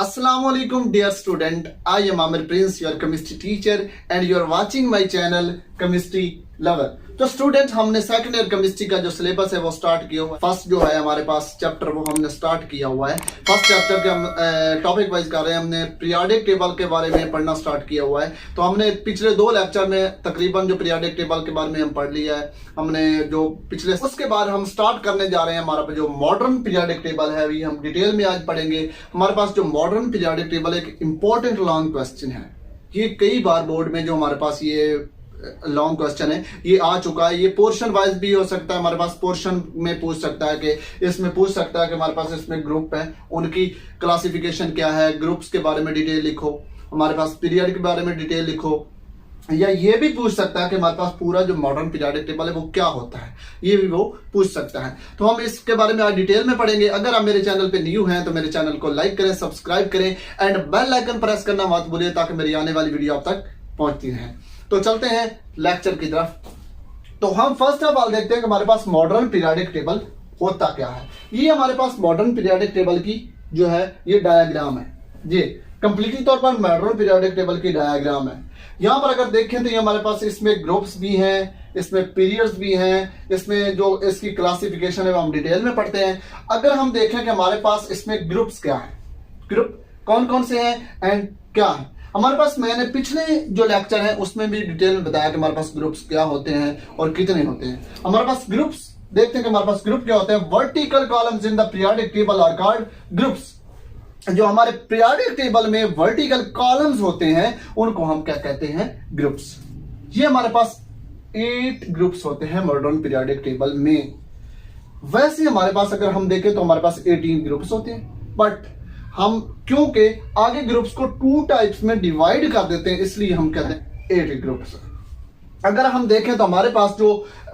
Assalamualaikum dear student, I am Amir Prince, your chemistry teacher and you are watching my channel Chemistry Lover। तो student हमने second year chemistry का जो syllabus है वो start किया हुआ है। फर्स्ट जो है हमारे पास चैप्टर वो हमने स्टार्ट किया हुआ है। फर्स्ट चैप्टर के हम टॉपिक वाइज कर रहे हैं। हमने पीरियोडिक टेबल के बारे में पढ़ना स्टार्ट किया हुआ है। तो हमने पिछले 2 लेक्चर में तकरीबन जो पीरियोडिक टेबल के बारे में हम पढ़ लिया है हमने जो पिछले, उसके बाद हम स्टार्ट करने जा रहे हैं। हमारा जो मॉडर्न पीरियोडिक टेबल है अभी हम डिटेल में आज पढ़ेंगे। हमारे पास जो मॉडर्न पीरियोडिक टेबल एक इंपॉर्टेंट लॉन्ग क्वेश्चन है। ये कई बार बोर्ड में जो हमारे पास ये लॉन्ग क्वेश्चन है ये आ चुका है। ये पोर्शन वाइज भी हो सकता है, हमारे पास पोर्शन में पूछ सकता है कि इसमें पूछ सकता है कि हमारे पास इसमें ग्रुप है, उनकी क्लासिफिकेशन क्या है, ग्रुप्स के बारे में डिटेल लिखो, हमारे पास पीरियड के बारे में डिटेल लिखो। या ये भी पूछ सकता है कि हमारे पास पूरा जो मॉडर्न पीरियोडिक टेबल है वो क्या होता है, ये भी वो पूछ सकता है। तो हम इसके बारे में आज डिटेल में पढ़ेंगे। अगर आप मेरे चैनल पे न्यू हैं तो मेरे चैनल को लाइक करें, सब्सक्राइब करें एंड बेल आइकन प्रेस करना मत भूलिए ताकि मेरी आने वाली वीडियो आप तक पहुंचती रहे। तो चलते हैं लेक्चर की तरफ। तो हम फर्स्ट ऑफ ऑल देखते हैं कि हमारे पास मॉडर्न पीरियोडिक टेबल होता क्या है। ये हमारे पास मॉडर्न पीरियोडिक टेबल की जो है ये डायग्राम है। ये कंप्लीटली तौर पर मॉडर्न पीरियोडिक टेबल की डायग्राम है। यहां पर अगर देखें तो ये हमारे पास इसमें ग्रुप्स भी हैं, इसमें पीरियड्स भी हैं, इसमें जो इसकी क्लासिफिकेशन है वो हम डिटेल में पढ़ते हैं। अगर हम देखें कि हमारे पास इसमें ग्रुप्स क्या है, ग्रुप कौन कौन से हैं एंड क्या है हमारे पास, मैंने पिछले जो लेक्चर है उसमें भी डिटेल में बताया कि हमारे पास ग्रुप्स क्या होते हैं और कितने होते हैं। हमारे पास ग्रुप्स देखते हैं कि हमारे पास ग्रुप क्या होते हैं। Vertical columns in the periodic table are called groups. जो हमारे पीरियोडिक टेबल में वर्टिकल कॉलम्स होते हैं उनको हम क्या कहते हैं, ग्रुप्स। ये हमारे पास 8 ग्रुप्स होते हैं मॉडर्न पीरियोडिक टेबल में। वैसे हमारे पास अगर हम देखें तो हमारे पास 18 ग्रुप्स होते हैं, बट हम क्योंकि आगे ग्रुप्स को 2 टाइप्स में डिवाइड कर देते हैं इसलिए हम कहते हैं 8 ग्रुप्स। अगर हम देखें तो हमारे पास जो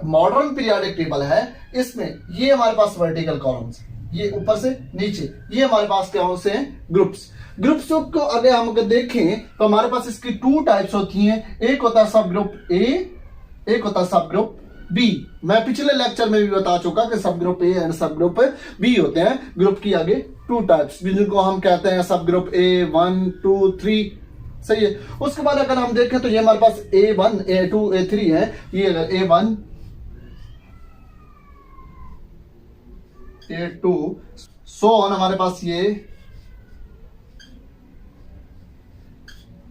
मॉडर्न पीरियोडिक टेबल है इसमें ये हमारे पास वर्टिकल कॉलम्स, ये ऊपर से नीचे, ये हमारे पास क्या होते हैं, ग्रुप्स। ग्रुप्स को अगर हम देखें तो हमारे पास इसकी 2 टाइप्स होती हैं। एक होता है सब ग्रुप ए, एक होता है सब ग्रुप बी। मैं पिछले लेक्चर में भी बता चुका कि सब ग्रुप ए एंड सब ग्रुप बी होते हैं। ग्रुप की आगे 2 टाइप्स जिनको हम कहते हैं सब ग्रुप ए 1 2 3, सही है। उसके बाद अगर हम देखें तो ये हमारे पास A1 A2 A3 है। ये अगर A1 A2 सो ऑन हमारे पास ये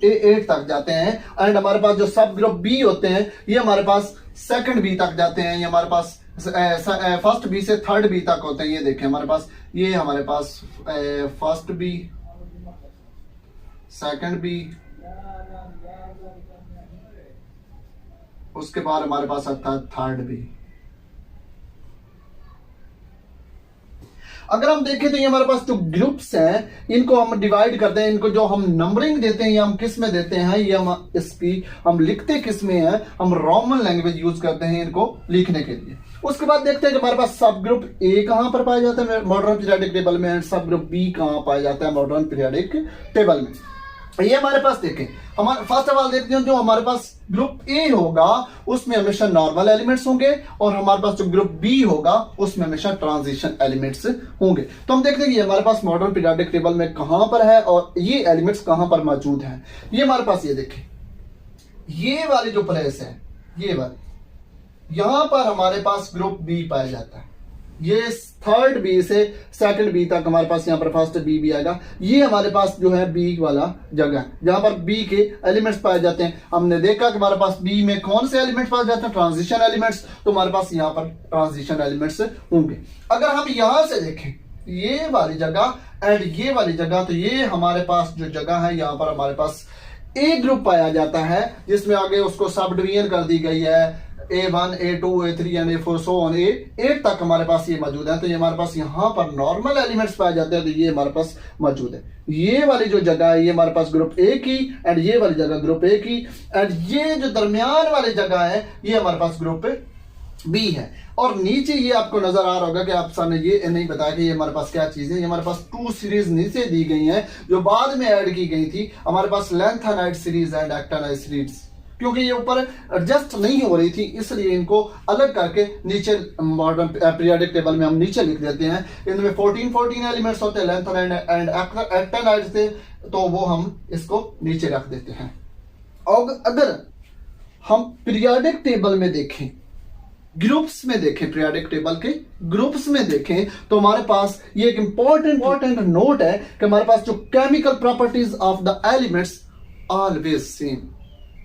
A8 तक जाते हैं। एंड हमारे पास जो सब ग्रुप बी होते हैं ये हमारे पास सेकंड बी तक जाते हैं। ये हमारे पास फर्स्ट बी से थर्ड बी तक होते हैं। ये देखें हमारे पास ये हमारे पास फर्स्ट बी, सेकंड बी, उसके बाद हमारे पास आता है थर्ड बी। अगर हम देखें तो ये हमारे पास जो ग्रुप्स हैं इनको हम डिवाइड करते हैं। इनको जो हम नंबरिंग देते हैं ये हम किस में देते हैं, ये हम इसकी हम लिखते किस में है, हम रोमन लैंग्वेज यूज करते हैं इनको लिखने के लिए। उसके बाद देखते हैं कि हमारे पास सब ग्रुप ए कहां पर पाया जाता है मॉडर्न पीरियोडिक टेबल में एंड सब ग्रुप बी कहां पाया जाता है मॉडर्न पीरियोडिक टेबल में। ये हमारे पास देखें, हमारे फर्स्ट ऑफ ऑल देखते हैं जो हमारे पास ग्रुप ए होगा उसमें हमेशा नॉर्मल एलिमेंट्स होंगे और हमारे पास जो ग्रुप बी होगा उसमें हमेशा ट्रांजिशन एलिमेंट्स होंगे। तो हम देखते हैं कि हमारे पास मॉडर्न पीरियोडिक टेबल में कहां पर है और ये एलिमेंट्स कहां पर मौजूद हैं। ये हमारे पास ये देखें, ये वाली जो प्लेस है ये वाली, यहां पर हमारे पास ग्रुप बी पाया जाता है। ये थर्ड बी से सेकंड बी तक हमारे पास यहाँ पर फर्स्ट बी भी आएगा। ये हमारे पास जो है बी वाला जगह है जहां पर बी के एलिमेंट्स पाए जाते हैं। हमने देखा कि हमारे पास बी में कौन से एलिमेंट्स पाए जाते हैं, ट्रांजिशन एलिमेंट्स। तो हमारे पास यहाँ पर ट्रांजिशन एलिमेंट्स होंगे। अगर हम यहां से देखें ये वाली जगह एंड ये वाली जगह, तो ये हमारे पास जो जगह है यहाँ पर हमारे पास ए ग्रुप पाया जाता है जिसमें आगे उसको सब डिवीजन कर दी गई है। A1 A2 A3 and A4 so on A8 तक हमारे पास ये मौजूद है। तो ये हमारे पास यहाँ पर नॉर्मल एलिमेंट्स पाए जाते हैं। तो ये हमारे पास मौजूद है। ये वाली जो जगह है ये हमारे पास ग्रुप ए की एंड ये वाली जगह ग्रुप ए की एंड ये जो दरमियान वाली जगह है ये हमारे पास ग्रुप बी है। और नीचे ये आपको नजर आ रहा होगा कि आप सामने ये नहीं बताया कि ये हमारे पास क्या चीज है। ये हमारे पास 2 सीरीज नीचे दी गई हैं जो बाद में ऐड की गई थी। हमारे पास lanthanide series and actinide series क्योंकि ये ऊपर एडजस्ट नहीं हो रही थी, इसलिए इनको अलग करके नीचे मॉडर्न पीरियोडिक टेबल में हम नीचे लिख देते हैं। इनमें 14 एलिमेंट्स होते हैं लेंथ एंड एक्टेनाइड से, तो वो हम इसको नीचे रख देते हैं। और अगर हम पीरियोडिक टेबल में देखें, ग्रुप्स में देखें, पीरियोडिक टेबल के ग्रुप्स में देखें, तो हमारे पास ये एक इंपॉर्टेंट नोट है कि हमारे पास जो chemical properties of the elements always same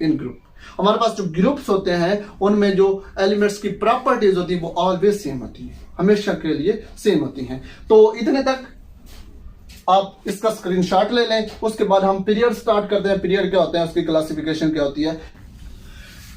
in group. हमारे पास जो ग्रुप्स होते हैं उनमें जो एलिमेंट्स की प्रॉपर्टीज होती है वो ऑलवेज सेम होती है, हमेशा के लिए सेम होती हैं। तो इतने तक आप इसका स्क्रीनशॉट ले लें। उसके बाद हम पीरियड स्टार्ट करते हैं। पीरियड क्या होते हैं, उसकी क्लासिफिकेशन क्या होती है।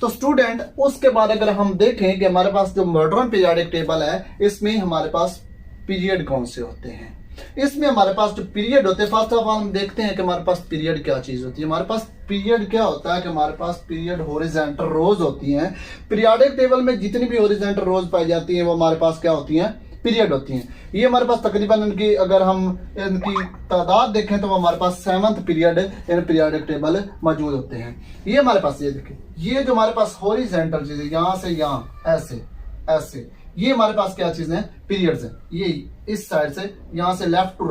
तो स्टूडेंट, उसके बाद अगर हम देखें कि हमारे पास जो मॉडर्न पीरियोडिक टेबल है, इसमें हमारे पास पीरियड कौन से होते हैं। इसमें हमारे पास जो पीरियड होते हैं, फर्स्ट ऑफ ऑल हम देखते हैं कि हमारे पास पीरियड क्या चीज होती है। हमारे पास पीरियड क्या होता है कि हमारे पास पीरियड हॉरिजॉन्टल रोज होती हैं। पीरियोडिक टेबल में जितनी भी हॉरिजॉन्टल रोज पाई जाती हैं वो हमारे पास क्या होती हैं, पीरियड होती हैं। ये हमारे पास तकरीबन इनकी अगर हम इनकी तादाद देखें तो हमारे पास 7th period in periodic table मौजूद होते हैं। ये हमारे पास, ये देखें, ये जो हमारे पास हॉरिजॉन्टल चीज है, यहां से यहां ऐसे ऐसे, ये हमारे पास क्या चीज है, पीरियड्स है। ये इस साइड से यहां से लेफ्ट टू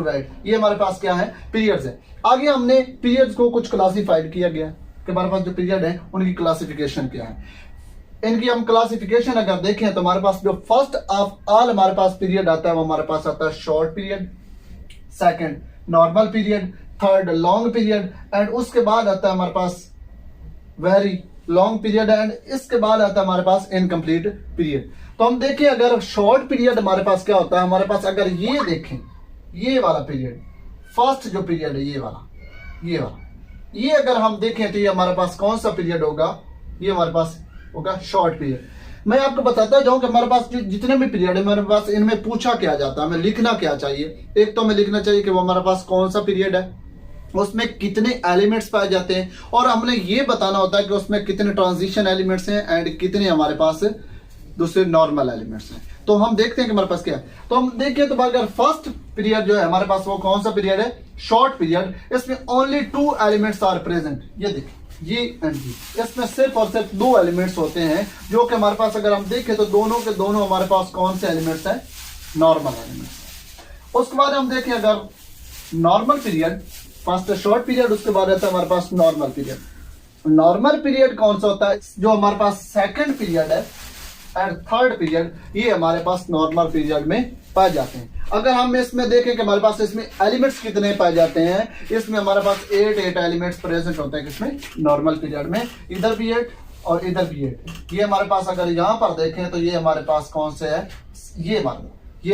राइट, ये हमारे पास क्या है, पीरियड्स है। आगे हमने पीरियड्स को कुछ क्लासिफाइड किया गया कि हमारे पास जो पीरियड है उनकी क्लासिफिकेशन क्या है। इनकी हम क्लासिफिकेशन अगर देखें तो हमारे पास जो फर्स्ट ऑफ ऑल हमारे पास पीरियड आता है वो हमारे पास आता है short period, second normal period, third long period, and उसके बाद आता है हमारे पास वेरी लॉन्ग पीरियड, एंड इसके बाद आता है हमारे पास इनकम्प्लीट पीरियड। तो हम देखें अगर शॉर्ट पीरियड हमारे पास क्या होता है, हमारे पास अगर ये देखें, ये वाला पीरियड, फर्स्ट जो पीरियड है ये वाला, ये अगर हम देखें तो ये हमारे पास कौन सा पीरियड होगा, ये हमारे पास होगा शॉर्ट पीरियड। मैं आपको बताता जाऊं कि हमारे पास जितने भी पीरियड है हमारे पास इनमें पूछा क्या जाता है, हमें लिखना क्या चाहिए। एक तो हमें लिखना चाहिए कि वो हमारे पास कौन सा पीरियड है, उसमें कितने एलिमेंट्स पाए जाते हैं, और हमने ये बताना होता है कि उसमें कितने ट्रांजिशन एलिमेंट्स हैं एंड कितने हमारे पास दूसरे नॉर्मल एलिमेंट्स हैं। तो हम देखते हैं कि हमारे पास क्या है। तो हम देखें तो अगर फर्स्ट पीरियड जो है हमारे पास वो कौन सा पीरियड है, शॉर्ट पीरियड। इसमें ओनली 2 एलिमेंट्स आर प्रेजेंट, ये देखिए, ये एंड ये, इसमें सिर्फ और सिर्फ 2 एलिमेंट्स होते हैं जो कि हमारे पास अगर हम देखें तो दोनों के दोनों हमारे पास कौन से एलिमेंट्स हैं, नॉर्मल एलिमेंट्स। उसके बाद हम देखें अगर normal period, first short period, उसके बाद रहता है हमारे पास नॉर्मल पीरियड। नॉर्मल पीरियड कौन सा होता है, जो हमारे पास सेकंड पीरियड है एंड थर्ड पीरियड, ये हमारे पास नॉर्मल पीरियड में पाए जाते हैं। अगर हम इसमें देखें कि हमारे पास इसमें एलिमेंट्स कितने पाए जाते हैं, इसमें हमारे पास 8 एलिमेंट्स प्रेजेंट होते हैं किसमें, नॉर्मल पीरियड में। इधर भी 8 और इधर भी 8। ये हमारे पास अगर यहां पर देखें तो ये हमारे पास कौन से है, ये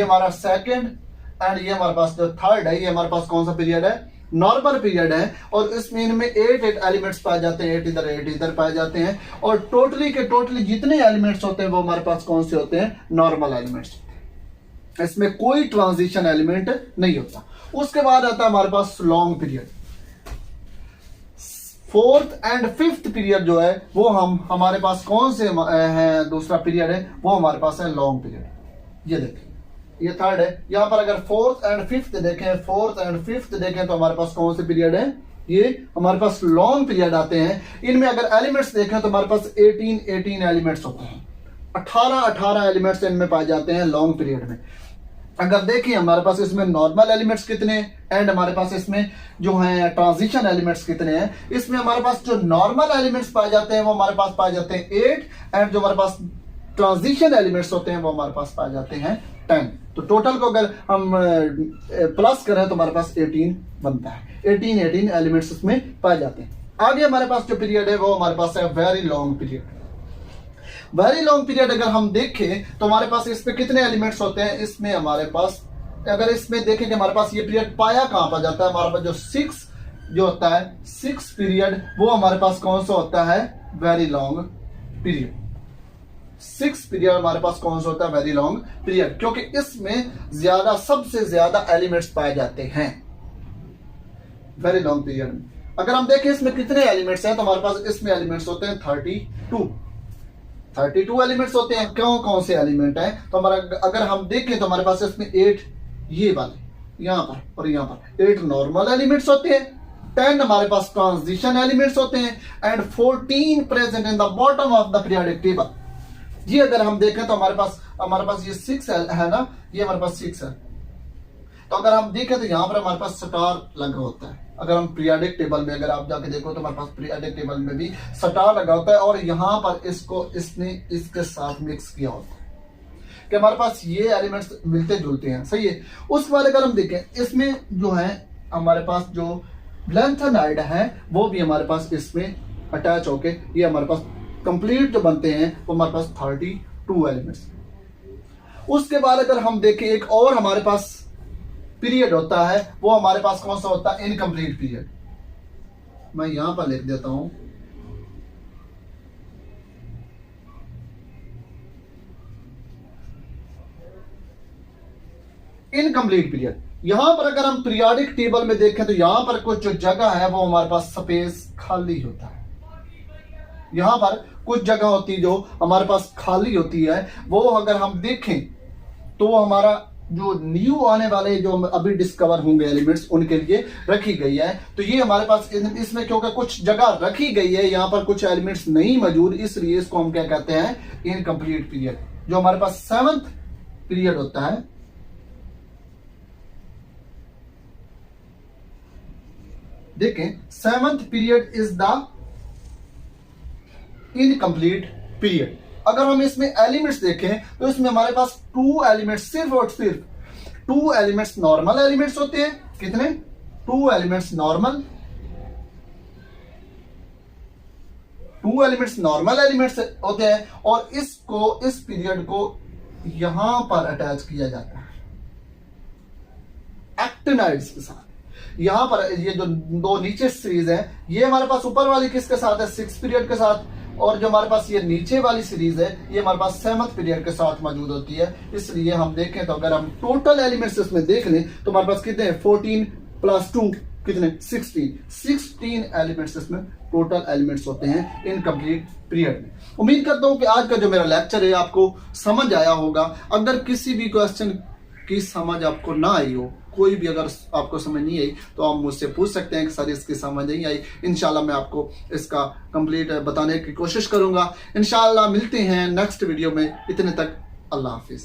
हमारा सेकंड, एंड ये हमारे पास जो थर्ड है, ये हमारे पास कौन सा पीरियड है, नॉर्मल पीरियड है। और इसमें इनमें 8 एलिमेंट्स पाए जाते हैं, 8 इधर पाए जाते हैं, और टोटली जितने एलिमेंट्स होते हैं वो हमारे पास कौन से होते हैं, नॉर्मल एलिमेंट्स। इसमें कोई ट्रांजिशन एलिमेंट नहीं होता। उसके बाद आता है हमारे पास long period. 4th and 5th period जो है वो हमारे पास कौन से है, दूसरा पीरियड है वो हमारे पास है लॉन्ग पीरियड। ये देखें, ये थर्ड है। यहां पर अगर 4th एंड 5th देखें तो हमारे पास कौन से पीरियड है, ये हमारे पास लॉन्ग पीरियड आते हैं। इनमें अगर एलिमेंट्स देखें तो हमारे पास 18 एलिमेंट्स होते हैं, 18 एलिमेंट्स इनमें पाए जाते हैं लॉन्ग पीरियड में। अगर देखें हमारे पास इसमें नॉर्मल एलिमेंट्स कितने एंड हमारे पास इसमें जो है ट्रांजिशन एलिमेंट्स कितने हैं, इसमें हमारे पास जो नॉर्मल एलिमेंट्स पाए जाते हैं वो हमारे पास पाए जाते हैं 8, एंड जो हमारे पास ट्रांजिशन एलिमेंट्स होते हैं वो हमारे पास पाए जाते हैं 10। तो टोटल को अगर हम प्लस करें तो हमारे पास 18 बनता है। 18 एलिमेंट्स इसमें पाए जाते हैं। आगे हमारे पास जो पीरियड है वो हमारे पास है very long period. Very long period अगर हम देखें तो हमारे पास इसमें कितने एलिमेंट्स होते हैं, इसमें हमारे पास अगर इसमें देखें कि हमारे पास ये पीरियड पाया कहां पर जाता है, हमारे पास जो 6 जो होता है 6 पीरियड, वो हमारे पास कौन सा होता है, वेरी लॉन्ग पीरियड। 6 पीरियड हमारे पास कौन सा होता है, वेरी लॉन्ग पीरियड, क्योंकि इसमें सबसे ज्यादा एलिमेंट्स पाए जाते हैं वेरी लॉन्ग पीरियड में। अगर हम देखें इसमें कितने एलिमेंट्स हैं तो हमारे पास इसमें एलिमेंट्स होते हैं 32 एलिमेंट्स होते हैं। कौन से एलिमेंट है तो हमारा अगर हम देखें तो हमारे पास इसमें 8 ये वाले यहां पर और यहां पर 8 नॉर्मल एलिमेंट्स होते हैं, 10 हमारे पास ट्रांजिशन एलिमेंट्स होते हैं and 14 present in the bottom of the periodic table. ये अगर हम देखें तो हमारे पास ये 6 है ना, ये हमारे पास 6 है। तो अगर हम देखें तो यहाँ पर हमारे पास स्टार लगा होता है। अगर हम पीरियोडिक टेबल में अगर आप जाके देखो तो हमारे पास पीरियोडिक टेबल में भी स्टार लगा होता है और यहाँ पर इसने इसके साथ मिक्स किया होता है कि हमारे पास ये एलिमेंट्स मिलते जुलते हैं, सही है। उसके बाद अगर हम देखें इसमें जो है हमारे पास जो लैंथेनाइड है वो भी हमारे पास इसमें अटैच होके ये हमारे पास कंप्लीट जो बनते हैं वो हमारे पास 32 एलिमेंट्स। उसके बाद अगर हम देखें एक और हमारे पास पीरियड होता है, वो हमारे पास कौन सा होता है, इनकम्प्लीट पीरियड। मैं यहां पर लिख देता हूं इनकम्प्लीट पीरियड। यहां पर अगर हम पीरियोडिक टेबल में देखें तो यहां पर कुछ जो जगह है वो हमारे पास स्पेस खाली होता है। यहां पर कुछ जगह होती है जो हमारे पास खाली होती है, वो अगर हम देखें तो हमारा जो न्यू आने वाले जो अभी डिस्कवर होंगे एलिमेंट्स उनके लिए रखी गई है। तो ये हमारे पास इसमें क्योंकि कुछ जगह रखी गई है, यहां पर कुछ एलिमेंट्स नहीं मौजूद, इसलिए इसको हम क्या कहते हैं, इनकम्प्लीट पीरियड। जो हमारे पास 7th पीरियड होता है, देखें 7th period is the incomplete period. अगर हम इसमें एलिमेंट्स देखें तो इसमें हमारे पास 2 एलिमेंट्स, सिर्फ और सिर्फ 2 एलिमेंट्स नॉर्मल एलिमेंट्स होते हैं। कितने? 2 elements normal, 2 elements normal elements होते हैं और इस पीरियड को यहां पर अटैच किया जाता है एक्टिनाइड्स के साथ। यहां पर ये जो 2 नीचे सीरीज है, ये हमारे पास ऊपर वाली किसके साथ है, 6th पीरियड के साथ, और जो हमारे पास ये नीचे वाली सीरीज है ये हमारे पास 7th पीरियड के साथ मौजूद होती है। इसलिए हम देखें तो अगर हम टोटल एलिमेंट्स इसमें देख लें तो हमारे पास कितने हैं, 14 + 2 कितने, 16 एलिमेंट्स इसमें टोटल एलिमेंट्स होते हैं इनकम्प्लीट पीरियड में। उम्मीद करता हूं कि आज का जो मेरा लेक्चर है आपको समझ आया होगा। अगर किसी भी क्वेश्चन की समझ आपको ना आई हो, कोई भी अगर आपको समझ नहीं आई तो आप मुझसे पूछ सकते हैं कि सर इसकी समझ नहीं आई। इंशाल्लाह मैं आपको इसका कंप्लीट बताने की कोशिश करूंगा। इंशाल्लाह मिलते हैं नेक्स्ट वीडियो में। इतने तक अल्लाह हाफिज।